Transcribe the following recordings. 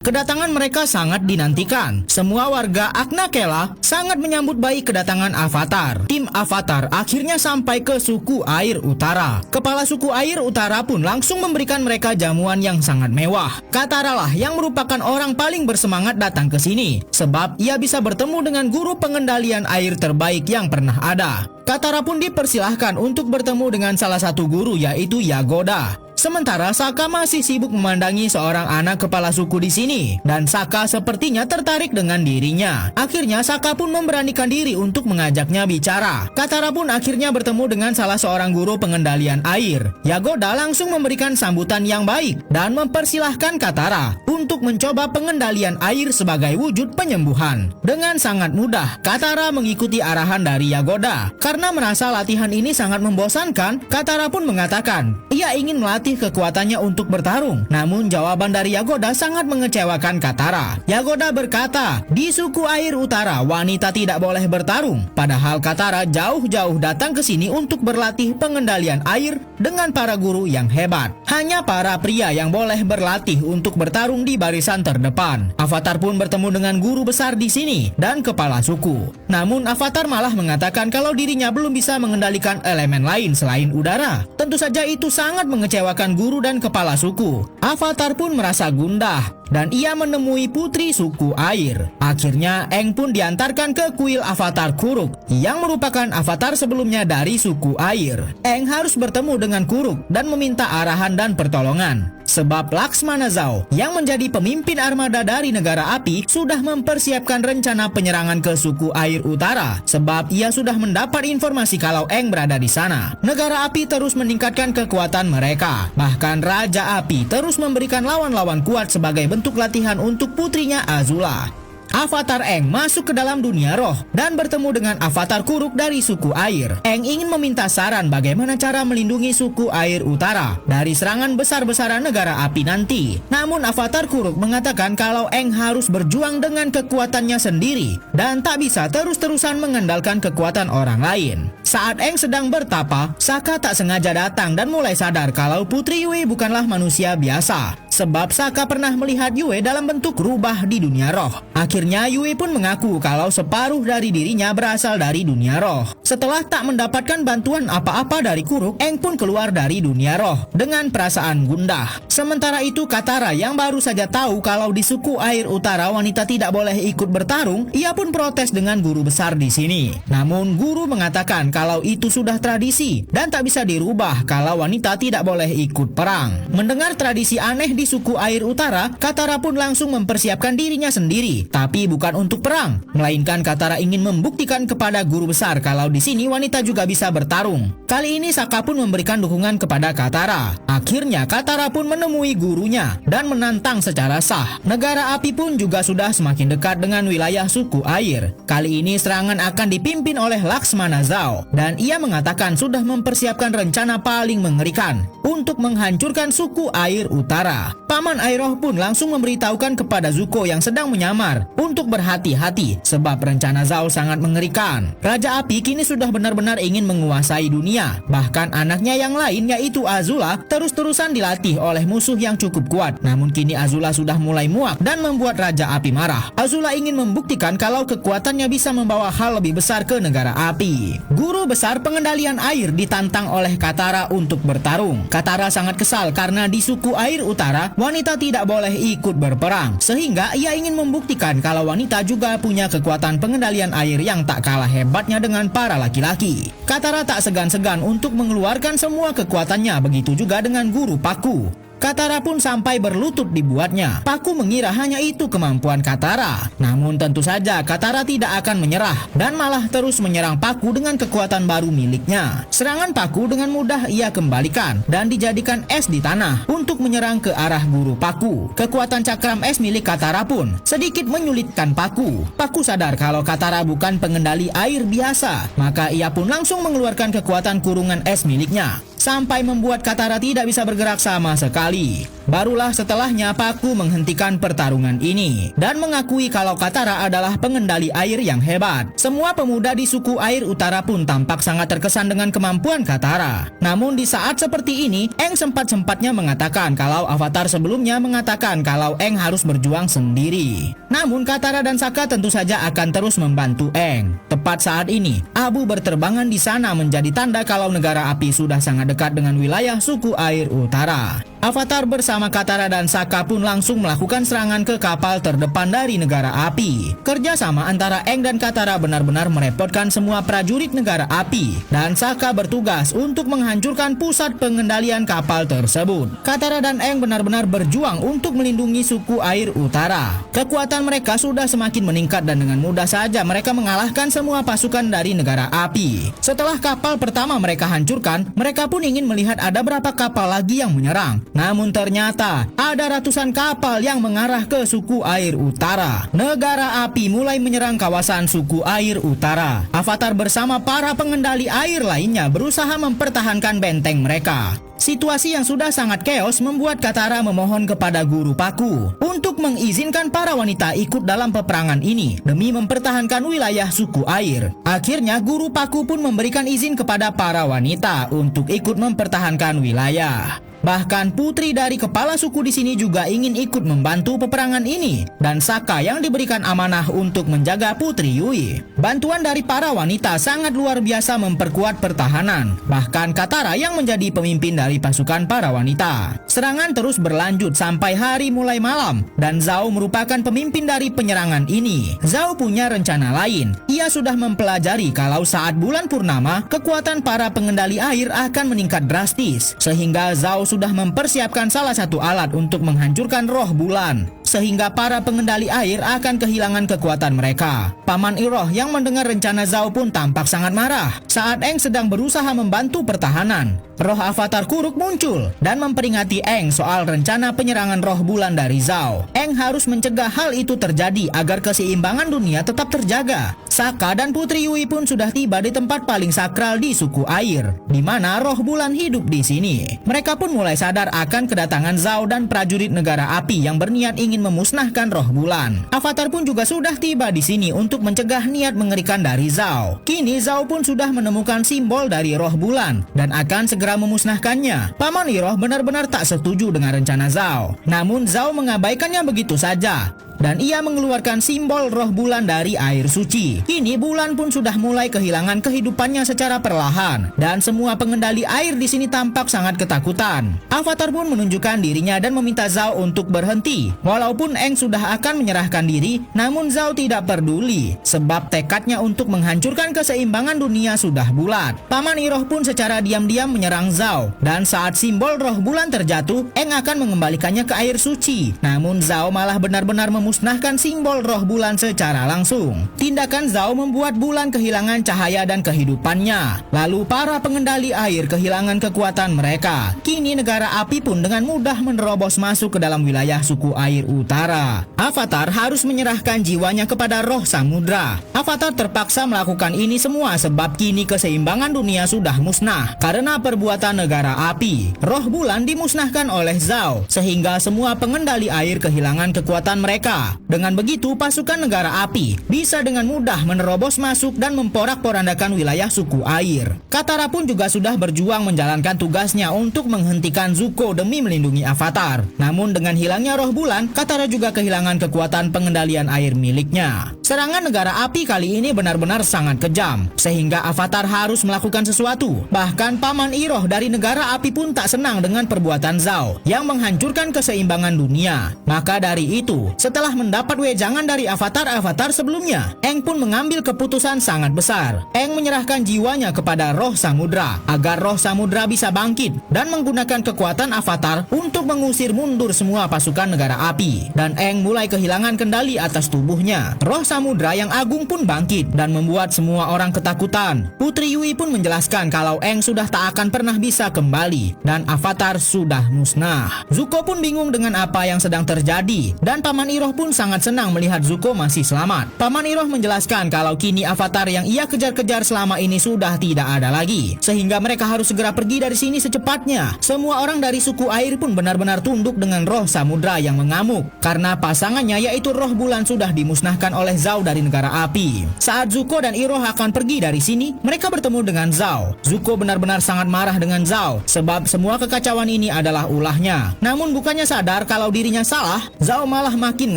Kedatangan mereka sangat dinantikan. Semua warga Aknakela sangat menyambut baik kedatangan Avatar. Tim Avatar akhirnya sampai ke suku Air Utara. Kepala suku Air Utara pun langsung memberikan mereka jamuan yang sangat mewah. Katara lah yang merupakan orang paling bersemangat datang ke sini, sebab ia bisa bertemu dengan guru pengendalian air terbaik yang pernah ada. Katara pun dipersilahkan untuk bertemu dengan salah satu guru, yaitu Yagoda. Sementara Sokka masih sibuk memandangi seorang anak kepala suku di sini, dan Sokka sepertinya tertarik dengan dirinya. Akhirnya Sokka pun memberanikan diri untuk mengajaknya bicara. Katara pun akhirnya bertemu dengan salah seorang guru pengendalian air. Yagoda langsung memberikan sambutan yang baik dan mempersilahkan Katara untuk mencoba pengendalian air sebagai wujud penyembuhan. Dengan sangat mudah, Katara mengikuti arahan dari Yagoda. Karena merasa latihan ini sangat membosankan, Katara pun mengatakan ia ingin melatih kekuatannya untuk bertarung. Namun jawaban dari Yagoda sangat mengecewakan Katara. Yagoda berkata, di suku Air Utara wanita tidak boleh bertarung. Padahal Katara jauh-jauh datang ke sini untuk berlatih pengendalian air dengan para guru yang hebat. Hanya para pria yang boleh berlatih untuk bertarung di barisan terdepan. Avatar pun bertemu dengan guru besar di sini dan kepala suku. Namun Avatar malah mengatakan kalau dirinya belum bisa mengendalikan elemen lain selain udara. Tentu saja itu sangat mengecewakan guru dan kepala suku. Avatar pun merasa gundah dan ia menemui putri suku air. Akhirnya Aang pun diantarkan ke kuil Avatar Kuruk yang merupakan avatar sebelumnya dari suku air. Aang harus bertemu dengan Kuruk dan meminta arahan dan pertolongan. Sebab Laksmana Zhao yang menjadi pemimpin armada dari negara api sudah mempersiapkan rencana penyerangan ke suku Air Utara. Sebab ia sudah mendapat informasi kalau Aang berada di sana. Negara api terus meningkatkan kekuatan mereka. Bahkan Raja Api terus memberikan lawan-lawan kuat sebagai bentuk latihan untuk putrinya Azula. Avatar Aang masuk ke dalam dunia roh dan bertemu dengan Avatar Kuruk dari suku air. Aang ingin meminta saran bagaimana cara melindungi suku Air Utara dari serangan besar-besaran negara api nanti. Namun Avatar Kuruk mengatakan kalau Aang harus berjuang dengan kekuatannya sendiri dan tak bisa terus-terusan mengandalkan kekuatan orang lain. Saat Aang sedang bertapa, Sokka tak sengaja datang dan mulai sadar kalau Putri Yue bukanlah manusia biasa. Sebab Sokka pernah melihat Yue dalam bentuk rubah di dunia roh. Akhirnya Yue pun mengaku kalau separuh dari dirinya berasal dari dunia roh. Setelah tak mendapatkan bantuan apa-apa dari Kuruk, Aang pun keluar dari dunia roh dengan perasaan gundah. Sementara itu Katara yang baru saja tahu kalau di suku Air Utara wanita tidak boleh ikut bertarung, ia pun protes dengan guru besar di sini. Namun guru mengatakan kalau itu sudah tradisi dan tak bisa dirubah kalau wanita tidak boleh ikut perang. Mendengar tradisi aneh di suku Air Utara, Katara pun langsung mempersiapkan dirinya sendiri, tapi bukan untuk perang, melainkan Katara ingin membuktikan kepada guru besar kalau di sini wanita juga bisa bertarung. Kali ini Sokka pun memberikan dukungan kepada Katara. Akhirnya Katara pun menemui gurunya dan menantang secara sah. Negara api pun juga sudah semakin dekat dengan wilayah suku air. Kali ini serangan akan dipimpin oleh Laksmana Zhao dan ia mengatakan sudah mempersiapkan rencana paling mengerikan untuk menghancurkan suku Air Utara. Paman Airoh pun langsung memberitahukan kepada Zuko yang sedang menyamar untuk berhati-hati sebab rencana Zhao sangat mengerikan. Raja Api kini sudah benar-benar ingin menguasai dunia. Bahkan anaknya yang lain yaitu Azula terus-terusan dilatih oleh musuh yang cukup kuat. Namun kini Azula sudah mulai muak dan membuat Raja Api marah. Azula ingin membuktikan kalau kekuatannya bisa membawa hal lebih besar ke negara api. Guru besar pengendalian air ditantang oleh Katara untuk bertarung. Katara sangat kesal karena di suku Air Utara wanita tidak boleh ikut berperang, sehingga ia ingin membuktikan kalau wanita juga punya kekuatan pengendalian air yang tak kalah hebatnya dengan para laki-laki. Katara tak segan-segan untuk mengeluarkan semua kekuatannya, begitu juga dengan guru Paku. Katara pun sampai berlutut dibuatnya. Paku mengira hanya itu kemampuan Katara. Namun tentu saja Katara tidak akan menyerah dan malah terus menyerang Paku dengan kekuatan baru miliknya. Serangan Paku dengan mudah ia kembalikan dan dijadikan es di tanah untuk menyerang ke arah guru Paku. Kekuatan cakram es milik Katara pun sedikit menyulitkan Paku. Paku sadar kalau Katara bukan pengendali air biasa, maka ia pun langsung mengeluarkan kekuatan kurungan es miliknya sampai membuat Katara tidak bisa bergerak sama sekali. kembali. Barulah setelahnya Paku menghentikan pertarungan ini dan mengakui kalau Katara adalah pengendali air yang hebat. Semua pemuda di suku air utara pun tampak sangat terkesan dengan kemampuan Katara. Namun di saat seperti ini, Aang sempat-sempatnya mengatakan kalau Avatar sebelumnya mengatakan kalau Aang harus berjuang sendiri. Namun Katara dan Sokka tentu saja akan terus membantu Aang. Tepat saat ini, abu berterbangan di sana menjadi tanda kalau negara api sudah sangat dekat dengan wilayah suku air utara. Avatar bersama Katara dan Sokka pun langsung melakukan serangan ke kapal terdepan dari negara api. Kerjasama antara Aang dan Katara benar-benar merepotkan semua prajurit negara api, dan Sokka bertugas untuk menghancurkan pusat pengendalian kapal tersebut. Katara dan Aang benar-benar berjuang untuk melindungi suku air utara. Kekuatan mereka sudah semakin meningkat dan dengan mudah saja mereka mengalahkan semua pasukan dari negara api. Setelah kapal pertama mereka hancurkan, mereka pun ingin melihat ada berapa kapal lagi yang menyerang. Namun ternyata ada ratusan kapal yang mengarah ke suku air utara. Negara api mulai menyerang kawasan suku air utara. Avatar bersama para pengendali air lainnya berusaha mempertahankan benteng mereka. Situasi yang sudah sangat keos membuat Katara memohon kepada Guru Paku untuk mengizinkan para wanita ikut dalam peperangan ini demi mempertahankan wilayah suku air. Akhirnya Guru Paku pun memberikan izin kepada para wanita untuk ikut mempertahankan wilayah. Bahkan putri dari kepala suku di sini juga ingin ikut membantu peperangan ini, dan Sokka yang diberikan amanah untuk menjaga Putri Yui. Bantuan dari para wanita sangat luar biasa memperkuat pertahanan. Bahkan Katara yang menjadi pemimpin dari pasukan para wanita. Serangan terus berlanjut sampai hari mulai malam, dan Zhao merupakan pemimpin dari penyerangan ini. Zhao punya rencana lain. Ia sudah mempelajari kalau saat bulan purnama, kekuatan para pengendali air akan meningkat drastis, sehingga Zhao sudah mempersiapkan salah satu alat untuk menghancurkan roh bulan, sehingga para pengendali air akan kehilangan kekuatan mereka. Paman Iroh yang mendengar rencana Zhao pun tampak sangat marah. Saat Aang sedang berusaha membantu pertahanan, roh Avatar Kuruk muncul dan memperingati Aang soal rencana penyerangan roh bulan dari Zhao. Aang harus mencegah hal itu terjadi agar keseimbangan dunia tetap terjaga. Sokka dan Putri Yui pun sudah tiba di tempat paling sakral di suku air, di mana roh bulan hidup di sini. Mereka pun mulai sadar akan kedatangan Zhao dan prajurit negara api yang berniat ingin memusnahkan roh bulan. Avatar pun juga sudah tiba di sini untuk mencegah niat mengerikan dari Zhao. Kini Zhao pun sudah menemukan simbol dari roh bulan dan akan segera memusnahkannya. Paman Iroh benar-benar tak setuju dengan rencana Zhao. Namun Zhao mengabaikannya begitu saja, dan ia mengeluarkan simbol roh bulan dari air suci. Kini bulan pun sudah mulai kehilangan kehidupannya secara perlahan, dan semua pengendali air di sini tampak sangat ketakutan. Avatar pun menunjukkan dirinya dan meminta Zhao untuk berhenti. Walaupun Aang sudah akan menyerahkan diri, namun Zhao tidak peduli, sebab tekadnya untuk menghancurkan keseimbangan dunia sudah bulat. Paman Iroh pun secara diam-diam menyerang Zhao, dan saat simbol roh bulan terjatuh, Aang akan mengembalikannya ke air suci. Namun Zhao malah benar-benar memusnahkan simbol roh bulan secara langsung. Tindakan Zhao membuat bulan kehilangan cahaya dan kehidupannya. Lalu para pengendali air kehilangan kekuatan mereka. Kini negara api pun dengan mudah menerobos masuk ke dalam wilayah suku air utara. Avatar harus menyerahkan jiwanya kepada roh samudra. Avatar terpaksa melakukan ini semua sebab kini keseimbangan dunia sudah musnah karena perbuatan negara api. Roh bulan dimusnahkan oleh Zhao, sehingga semua pengendali air kehilangan kekuatan mereka. Dengan begitu, pasukan negara api bisa dengan mudah menerobos masuk dan memporak-porandakan wilayah suku air. Katara pun juga sudah berjuang menjalankan tugasnya untuk menghentikan Zuko demi melindungi Avatar. Namun dengan hilangnya roh bulan, Katara juga kehilangan kekuatan pengendalian air miliknya. Serangan negara api kali ini benar-benar sangat kejam, sehingga Avatar harus melakukan sesuatu. Bahkan Paman Iroh dari negara api pun tak senang dengan perbuatan Zhao yang menghancurkan keseimbangan dunia. Maka dari itu, setelah mendapat wejangan dari Avatar-Avatar sebelumnya, Aang pun mengambil keputusan sangat besar. Aang menyerahkan jiwanya kepada roh samudra agar roh samudra bisa bangkit dan menggunakan kekuatan Avatar untuk mengusir mundur semua pasukan negara api. Dan Aang mulai kehilangan kendali atas tubuhnya. Roh samudra yang agung pun bangkit dan membuat semua orang ketakutan. Putri Yui pun menjelaskan kalau Aang sudah tak akan pernah bisa kembali dan Avatar sudah musnah. Zuko pun bingung dengan apa yang sedang terjadi, dan Paman Iroh pun pun sangat senang melihat Zuko masih selamat. Paman Iroh menjelaskan kalau kini avatar yang ia kejar-kejar selama ini sudah tidak ada lagi, sehingga mereka harus segera pergi dari sini secepatnya. Semua orang dari suku air pun benar-benar tunduk dengan roh samudra yang mengamuk, karena pasangannya yaitu roh bulan sudah dimusnahkan oleh Zhao dari negara api. Saat Zuko dan Iroh akan pergi dari sini, mereka bertemu dengan Zhao. Zuko benar-benar sangat marah dengan Zhao, sebab semua kekacauan ini adalah ulahnya. Namun bukannya sadar kalau dirinya salah, Zhao malah makin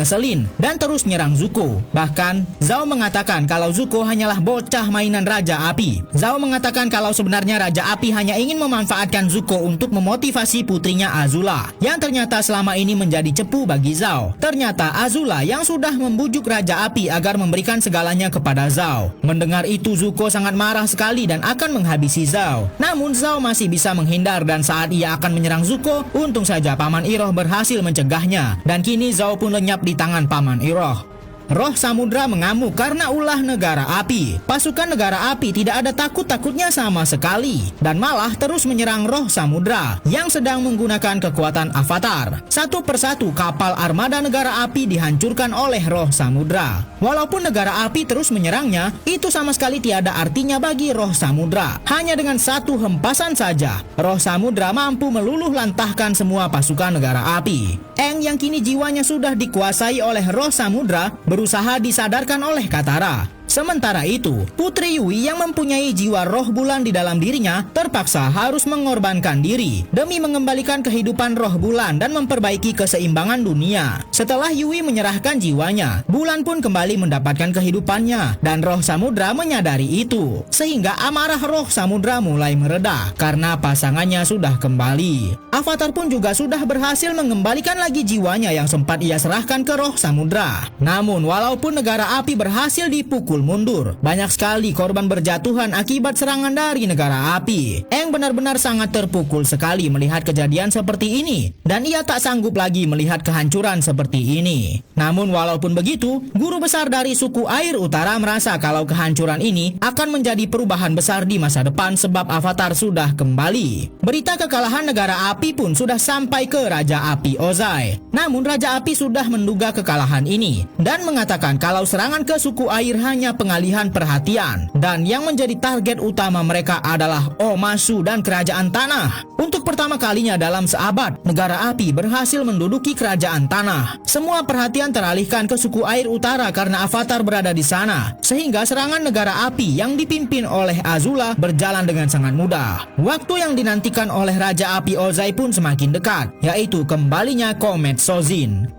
ngeselin dan terus nyerang Zuko. Bahkan, Zhao mengatakan kalau Zuko hanyalah bocah mainan Raja Api. Zhao mengatakan kalau sebenarnya Raja Api hanya ingin memanfaatkan Zuko untuk memotivasi putrinya Azula, yang ternyata selama ini menjadi cepu bagi Zhao. Ternyata Azula yang sudah membujuk Raja Api agar memberikan segalanya kepada Zhao. Mendengar itu, Zuko sangat marah sekali dan akan menghabisi Zhao. Namun Zhao masih bisa menghindar, dan saat ia akan menyerang Zuko, untung saja Paman Iroh berhasil mencegahnya, dan kini Zhao pun lenyap di tangan Paman Iroh. Roh samudra mengamuk karena ulah negara api. Pasukan negara api tidak ada takut-takutnya sama sekali, dan malah terus menyerang roh samudra yang sedang menggunakan kekuatan avatar. Satu persatu kapal armada negara api dihancurkan oleh roh samudra. Walaupun negara api terus menyerangnya, itu sama sekali tiada artinya bagi roh samudra. Hanya dengan satu hempasan saja, roh samudra mampu meluluh lantahkan semua pasukan negara api. Aang yang kini jiwanya sudah dikuasai oleh roh samudra berusaha disadarkan oleh Katara. Sementara itu, Putri Yui yang mempunyai jiwa roh bulan di dalam dirinya terpaksa harus mengorbankan diri demi mengembalikan kehidupan roh bulan dan memperbaiki keseimbangan dunia. Setelah Yui menyerahkan jiwanya, bulan pun kembali mendapatkan kehidupannya, dan roh samudra menyadari itu, sehingga amarah roh samudra mulai mereda karena pasangannya sudah kembali. Avatar pun juga sudah berhasil mengembalikan lagi jiwanya yang sempat ia serahkan ke roh samudra. Namun walaupun negara api berhasil dipukul mundur, banyak sekali korban berjatuhan akibat serangan dari negara api. Aang benar-benar sangat terpukul sekali melihat kejadian seperti ini, dan ia tak sanggup lagi melihat kehancuran seperti ini. Namun walaupun begitu, guru besar dari suku air utara merasa kalau kehancuran ini akan menjadi perubahan besar di masa depan sebab avatar sudah kembali. Berita kekalahan negara api pun sudah sampai ke Raja Api Ozai. Namun Raja Api sudah menduga kekalahan ini dan mengatakan kalau serangan ke suku air hanya pengalihan perhatian, dan yang menjadi target utama mereka adalah Omasu dan kerajaan tanah. Untuk pertama kalinya dalam seabad, negara api berhasil menduduki kerajaan tanah. Semua perhatian teralihkan ke suku air utara karena avatar berada di sana, sehingga serangan negara api yang dipimpin oleh Azula berjalan dengan sangat mudah. Waktu yang dinantikan oleh Raja Api Ozai pun semakin dekat, yaitu kembalinya Komet Sojin.